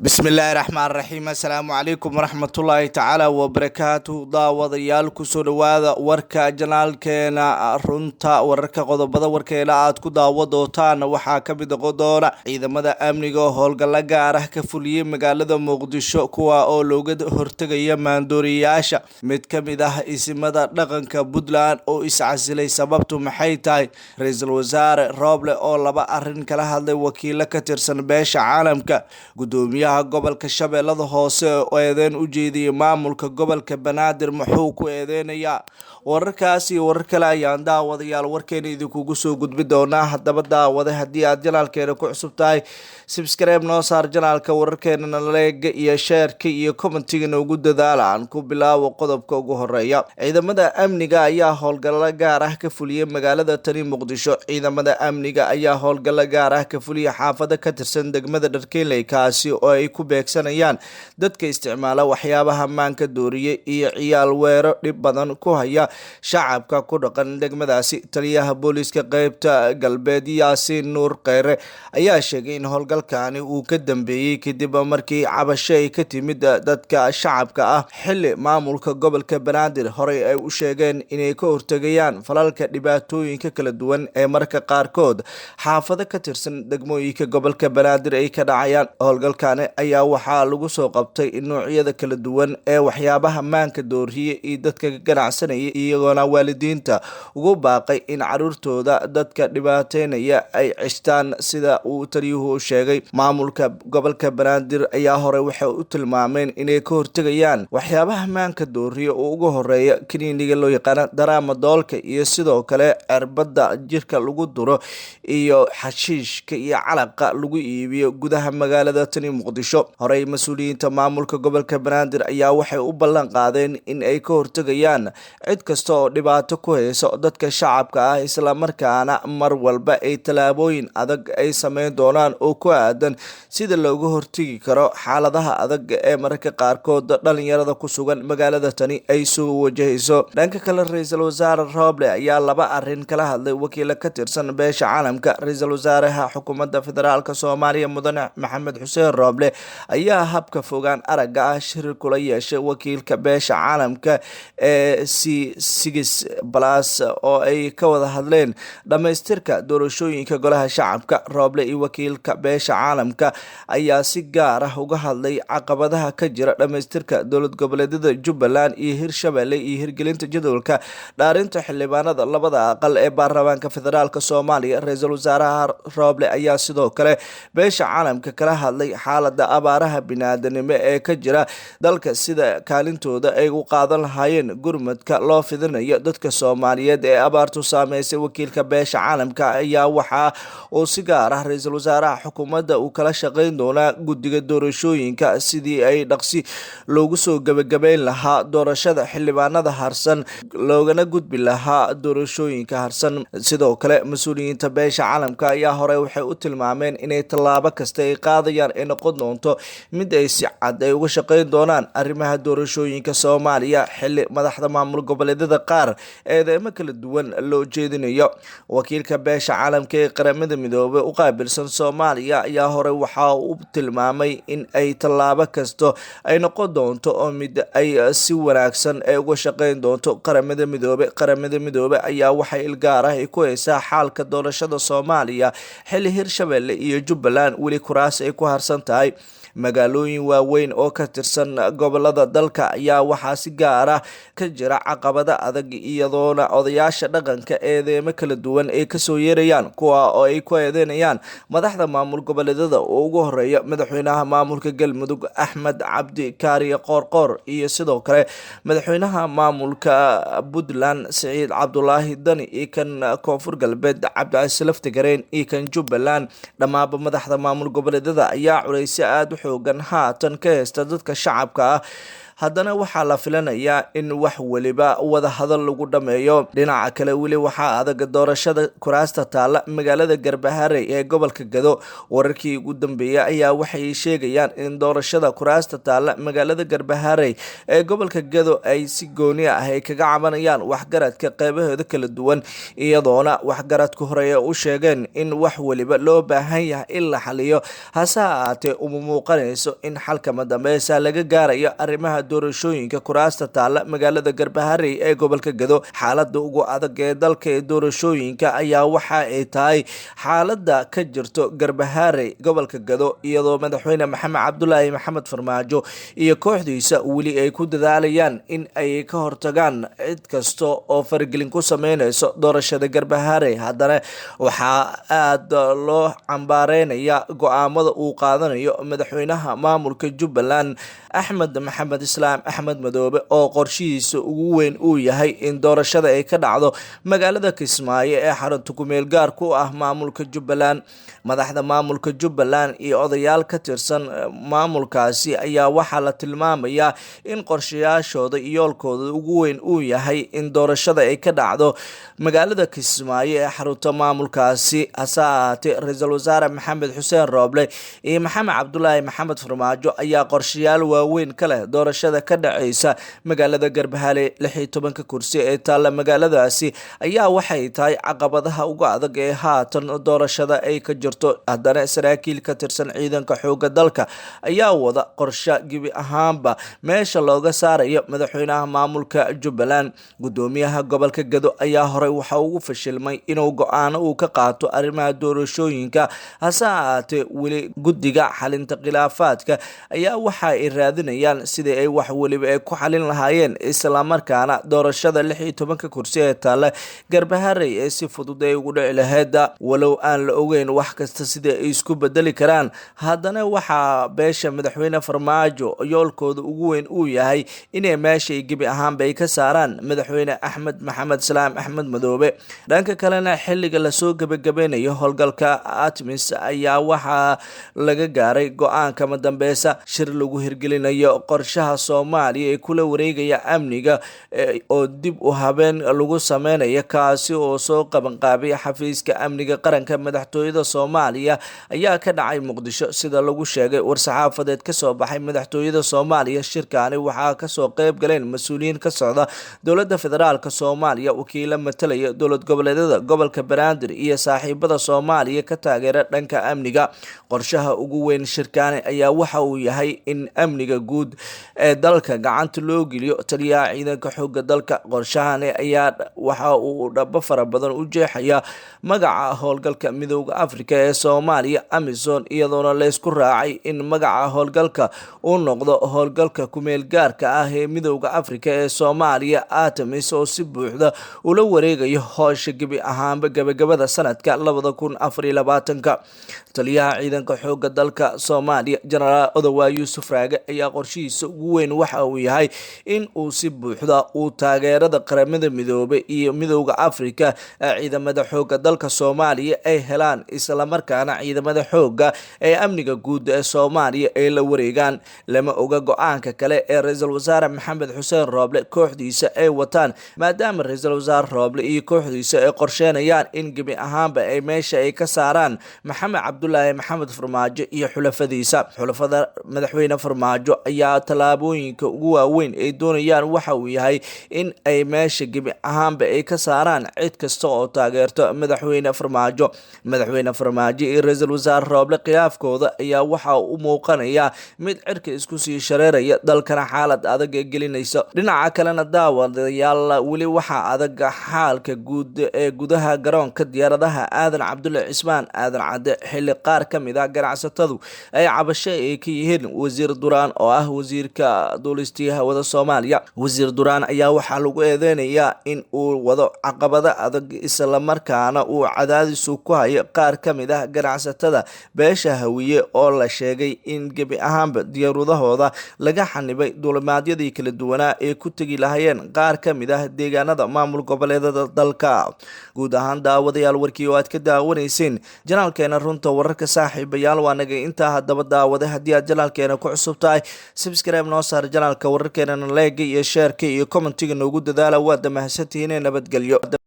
bismillaahi raxmaani raxiim assalaamu calaykum waraxmatullaahi tacaala wabarakaatu daawadayaal kusoo dhawaada warka janaalkeena runta wararka qodobada warkeena aad ku daawo doontaan waxaa ka mid noqon doona ciidamada amniga oo howlgalla gaar ah ka fuliyey magaalada muqdisho kuwa oo looga hortegaya maandooriyayaasha mid ka mid ah isimada dhaqanka puntland oo iscasilay sababtu maxay tahay ra-iisul wasaare rooble oo laba arin kala hadlay wakiilo ka tirsan beesha caalamka gudoomiyaha gobolka shabeellada hoose oo eedeyn u jeediyey maamulka gobolka banaadir muxuu ku eedeynayaa wararkaas iyo warar kale ayaan daawadayaal warkeena idinkugu soo gudbi doonaa haddaba daawade haddii aad janaalkeena ku cusub tahay subscribe noo saar janaalka wararkeena leega iyo sheerka iyo commentiga noogu dadaala aan ku bilaabo qodobka ugu horeeya ciidamada amniga ayaa howlgalla gaar ah ka fuliyey magaalada tani muqdisho ciidamada amniga ayaa howlgalla gaar ah ka fuliyey xaafado ka tirsan degmada dharkeynley kaasi oo ay ku beegsanayaan dadka isticmaala waxyaabaha maanka dooriye iyo ciyaal weero dhib badan ku haya shacabka ku dhaqan degmadaasi taliyaha booliiska qeybta galbeed yaasiin nuur kheyre ayaa sheegay in howlgalkani uu ka dambeeyey kadib markii cabasho ay ka timid dadka shacabka ah xili maamulka gobolka banaadir horey ay u sheegeen inay ka hortegayaan falalka dhibaatooyinka kala duwan ee marka qaarkood xaafado ka tirsan degmooyinka gobolka banaadir ay ka dhacayaan howlgalkani ayaa waxaa lagu soo qabtay noocyada kala duwan ee waxyaabaha maanka dooriye iyo dadka ganacsanaya iyagoona waalidiinta ugu baaqay in caruurtooda dadka dhibaateynaya ay cishtaan sida uu taliyuhu sheegay maamulka gobolka banaadir ayaa hore waxay u tilmaameen inay ka hortegayaan waxyaabaha maanka dooriye oo ugu horeeya kiniiniga loo yaqaana daraamadoolka iyo sidoo kale cirbada jirka lagu duro iyo xashiishka iyo calaqa lagu iibiyo gudaha magaalada tani muqdisho horey mas-uuliyiinta maamulka gobolka banaadir ayaa waxay u ballan qaadeen in ay ka hortegayaan cid kasta oo dhibaato ku hayso dadka shacabka ah islamarkaana mar walba ay tallaabooyin adag ay sameyn doonaan oo ku aadan sida looga hortegi karo xaaladaha adag ee mararka qaarkood dhalinyarada ku sugan magaalada tani ay soo wajahayso dhanka kale ra-iisul wasaare rooble ayaa laba arin kala hadlay wakiilo ka tirsan beesha caalamka ra-iisul wasaaraha xukuumadda federaalk soomaaliya mudane maxamed xuseen rooble ayaa habka fogaan aragga ah shir kula yeeshay wakiilka beesha caalamka ee plus oo ay ka wada hadleen dhamaystirka doorashooyinka golaha shacabka rooble iyo wakiilka beesha caalamka ayaa si gaar ah uga hadlay caqabadaha ka jira dhamaystirka dowlad goboleedyada jubbaland iyo hirshabelle iyo hirgelinta jadwalka dhaarinta xildhibaanada labada aqal ee baarlamaanka federaalk soomaaliya ra-iisul wasaaraha rooble ayaa sidoo kale beesha caalamka kala hadlay xaalada abaaraha biniaadanimo ee ka jira dalka sida kaalintooda ay u qaadan lahaayeen gurmadka loo fidinayo dadka soomaaliyeed ee abaartu saameysay wakiilka beesha caalamka ayaa waxa uu si gaar ah ra-iisul wasaaraha xukuumadda uu kala shaqeyn doonaa guddiga doorashooyinka sidii ay dhaqsi loogu soo gebagabeyn lahaa doorashada xildhibaanada harsan loogana gudbi lahaa doorashooyinka harsan sidoo kale mas-uuliyiinta beesha caalamka ayaa hore waxay u tilmaameen inay tallaabo kasta ay qaadayaan ay noqon doonto mid ay si cad ay uga shaqeyn doonaan arrimaha doorashooyinka soomaaliya xili madaxda maamul goboleedyada qaar eedeemo kala duwan loo jeedinayo wakiilka beesha caalamka ee qaramada midoobay u qaabilsan soomaaliya ayaa hore waxa uu tilmaamay in ay tallaabo kasto ay noqon doonto oo mid ay si wanaagsan ay uga shaqeyn doonto qaramada midoobe ayaa waxay ilgaar ah ku haysaa xaalka doorashada soomaaliya xili hirshabelle iyo jubbaland weli kuraas ay ku harsan tahay magaalooyin waaweyn oo ka tirsan gobolada dalka ayaa waxaa si gaar ah ka jira caqabada adag iyadoona odayaasha dhaqanka eedeemo kala duwan ay kasoo yeerayaan kuwa oo ay ku eedeynayaan madaxda maamul goboleedyada oo ugu horeeya madaxweynaha maamulka galmudug axmed cabdi kaariye qoorqoor iyo sidoo kale madaxweynaha maamulka puntland siciid cabdulaahi dani iyo kan koonfur galbeed cabdicasiis laftigareyn iyo kan jubbaland dhammaanba madaxda maamul goboleedyada ayaa culaysyo aada xoogan haatan ka haysta dadka shacabka ah haddana waxaa la filanayaa in wax weliba wada hadal lagu dhameeyo dhinaca kale weli waxaa adag doorashada kuraasta taalla magaalada garbaharey ee gobolka gado wararkii ugu dambeeyay ayaa waxay sheegayaan in doorashada kuraasta taalla magaalada garbaharey ee gobolka gado ay si gooni ah ay kaga cabanayaan waxgaradka qeybahooda kala duwan iyadoona waxgaradka horeeya u sheegeen in wax weliba loo baahan yahay in la xaliyo hase ahaatee uma muuqan muuqanayso in xalka madambeysa laga gaarayo arrimaha doorashooyinka kuraasta taala magaalada Garbaharey ee gobolka Gado. Xaaladda ugu adag ee dalka ee doorashooyinka ayaa waxa ay tahay xaaladda ka jirto Garbaharey gobolka Gado, iyadoo madaxweyne Maxamed Cabdullaahi Maxamed Farmaajo iyo kooxdiisa weli ay ku dadaalayaan in ay ka hortagaan cid kasta oo faragelin ku sameynayso doorashada Garbaharey. Haddana waxaa aad loo cambaareynaya go'aamada uu qaadanayo madaxweynaha maamulka Jubbaland Axmed Maxamed Islaam Axmed Madoobe oo qorshihiisa ugu weyn uu yahay in doorashada ay ka dhacdo magaalada Kismaayo ee xarunta ku meel gaar ku ah maamulka Jubbaland. Madaxda maamulka Jubbaland iyo odayaal ka tirsan maamulkaasi ayaa waxaa la tilmaamayaa in qorshayaashooda iyo yoolkooda ugu weyn uu yahay in doorashada ay ka dhacdo magaalada Kismaayo ee xarunta maamulkaasi. Hase ahaatee, Ra'iisul Wasaare Maxamed Xuseen Rooble iyo Maxamed Cabdullaahi Maxamed Farmaajo ayaa qorshayaal waaweyn ka leh doorashada ka dhaceysa magaalada Garbaharey. 16 kursi ee taalla magaaladaasi ayaa waxay tahay caqabadaha ugu adag ee haatan doorashada ay ka jirto. Haddana saraakiil ka tirsan ciidanka xoogga dalka ayaa wada qorshe gebi ahaanba meesha looga saarayo madaxweynaha maamulka Jubbaland. Gudoomiyaha gobolka Gado ayaa horey waxa uu fashilmay inuu go'aano uu ka qaato arrimaha doorashooyinka. Hase ahaatee, weli guddiga xalinta khilaafaadka ayaa waxa ay raadinayaan sidii ay wax waliba ay ku xalin lahaayeen, isla markaana doorashada 16 kursi ee taalla Garbaharey ee si fudud ay ugu dhici lahayd. Walow aan la ogeyn wax kasta sida ay isku bedeli karaan, haddana waxaa beesha madaxweyne Farmaajo yoolkooda ugu weyn uu yahay inay meesha gebi ahaanba ay ka saaraan madaxweyne Axmed Maxamed Islaam Axmed Madoobe. Dhanka kalena, xilliga lasoo gabagabeynayo howlgalka ATMIS ayaa waxaa laga gaaray go'aanka madambeysa shir lagu hirgelinayo qorshaha Soomaaliya ee kula wareegaya amniga oo dib u habeen lagu sameynayo, kaasi oo soo qabanqaabay xafiiska amniga qaranka madaxtooyada Soomaaliya ayaa ka dhacay Muqdisho. Sida lagu sheegay war-saxaafadeed ka soo baxay madaxtooyada Soomaaliya, shirkaani waxaa ka soo qayb galeen mas'uuliyiin ka socda dowladda federaalka Soomaaliya, wakiilo matalaya dowlad goboleedyada gobolka Banaadir iyo saaxiibada Soomaaliya ka taageera dhanka amniga. Qorshaha ugu weyn shirkaani ayaa waxa uu yahay in amniga guud ee dalka gacanta loo geliyo taliyaha ciidanka xoogga dalka. Qorshahani ayaa waxa uu dhabo fara badan u jeexaya magaca howlgalka midowga Afrika ee Soomaaliya AMISOM, iyadoona la isku raacay in magaca howlgalka uu noqdo howlgalka ku meel gaarka ah ee midowga Afrika ee Soomaaliya ATMIS, oo si buuxda ula wareegayo howsha gebi ahaanba gabagabada sanadka 2024. Taliyaha ciidanka xoogga dalka Soomaaliya Generaal Odawa Yuusuf Raage ayaa qorshihiisa ugu weyn waxa uu yahay in uu si buuxda uu taageerada qaramada midoobay iyo midowga Afrika ciidamada xoogga dalka Soomaaliya ay helaan, isla markaana ciidamada xoogga ee amniga guud ee Soomaaliya ay la wareegaan. Lama oga go'aanka kale ee Ra'iisul Wasaare Maxamed Xuseen Rooble kooxdiisa ay wataan, maadaama Ra'iisul Wasaare Rooble iyo kooxdiisa ay qorsheynayaan in gebi ahaanba ay meesha ay ka saaraan Maxamed Cabdullaahi Maxamed Farmaajo iyo xulafadiisa. Xulafada madaxweyne Farmaajo ayaa tallaabooyinka ugu waaweyn ay doonayaan waxa uu yahay in ay meesha gebi ahaanba ay ka saaraan cid kasta oo taageerto madaxweyne Farmaajo. Madaxweyne Farmaajo iyo Ra'iisul Wasaare Rooble khilaafkooda ayaa waxa uu muuqanayaa mid cirka isku sii shareeraya, dalkana xaalad adag ee gelinaysa. Dhinaca kalena, daawadayaal, weli waxaa adag xaalka guud ee gudaha garoonka diyaaradaha Aadan Cabdulle Cismaan Aadan Cadde, xilli qaar ka mid ah ganacsatadu ay cabasho ay ka yihiin Wasiir Duraan oo ah wasiirka duulistiyaha hawada Soomaaliya. Wasiir Duraan ayaa waxaa lagu eedeynayaa in uu wado caqabado adag, isla markaana uu cadaadis ku hayo qaar ka mid ah ganacsatada beesha Hawiye oo la sheegay in gebi ahaanba diyaaradahooda laga xanibay duulimaadyadii kala duwanaa ee ku tegi lahayeen qaar ka mid ah deegaanada maamul goboleedada dalka. Guud ahaan, daawadayaal, warkii oo aad ka daawanayseen janaalkeena runta wararka saaxiibayaal waa naga intaa. Haddaba daawade, haddii aad janaalkeena ku cusub tahay, subscribe noo saar janaalka wararkeena, like iyo share iyo commentiga noogu dadaala. Waa mahadsantihiin. Nabadgelyo.